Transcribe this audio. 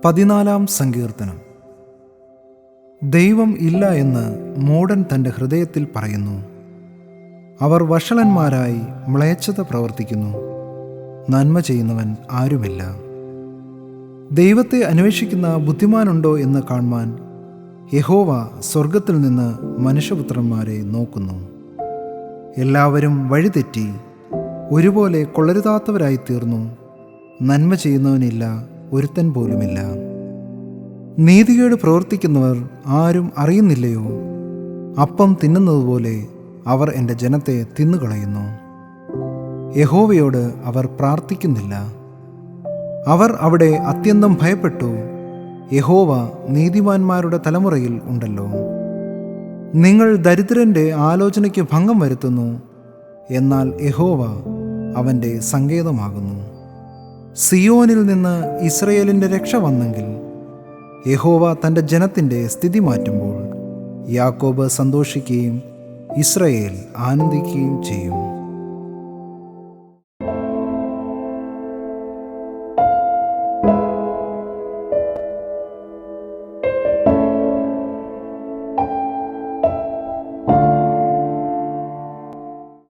14 സങ്കീർത്തനം. ദൈവം ഇല്ല എന്ന് മൂഢൻ തൻ്റെ ഹൃദയത്തിൽ പറയുന്നു. അവർ വഷളന്മാരായി മ്ലേച്ഛത പ്രവർത്തിക്കുന്നു. നന്മ ചെയ്യുന്നവൻ ആരുമില്ല. ദൈവത്തെ അന്വേഷിക്കുന്ന ബുദ്ധിമാനുണ്ടോ എന്ന് കാണുവാൻ യഹോവ സ്വർഗത്തിൽ നിന്ന് മനുഷ്യപുത്രന്മാരെ നോക്കുന്നു. എല്ലാവരും വഴിതെറ്റി ഒരുപോലെ കൊള്ളരുതാത്തവരായി തീർന്നു. നന്മ ചെയ്യുന്നവനില്ല, ഒരുത്തൻ പോലുമില്ല. നീതികേട് പ്രവർത്തിക്കുന്നവർ ആരും അറിയുന്നില്ലയോ? അപ്പം തിന്നുന്നതുപോലെ അവർ എൻ്റെ ജനത്തെ തിന്നുകളയുന്നു. യഹോവയോട് അവർ പ്രാർത്ഥിക്കുന്നില്ല. അവർ അവിടെ അത്യന്തം ഭയപ്പെട്ടു. യഹോവ നീതിമാന്മാരുടെ തലമുറയിൽ ഉണ്ടല്ലോ. നിങ്ങൾ ദരിദ്രൻ്റെ ആലോചനയ്ക്ക് ഭംഗം വരുത്തുന്നു, എന്നാൽ യഹോവ അവൻ്റെ സങ്കേതമാകുന്നു. സിയോനിൽ നിന്ന് ഇസ്രയേലിൻ്റെ രക്ഷ വന്നെങ്കിൽ, യഹോവ തൻ്റെ ജനത്തിൻ്റെ സ്ഥിതി മാറ്റുമ്പോൾ യാക്കോബ് സന്തോഷിക്കുകയും ഇസ്രയേൽ ആനന്ദിക്കുകയും ചെയ്യും.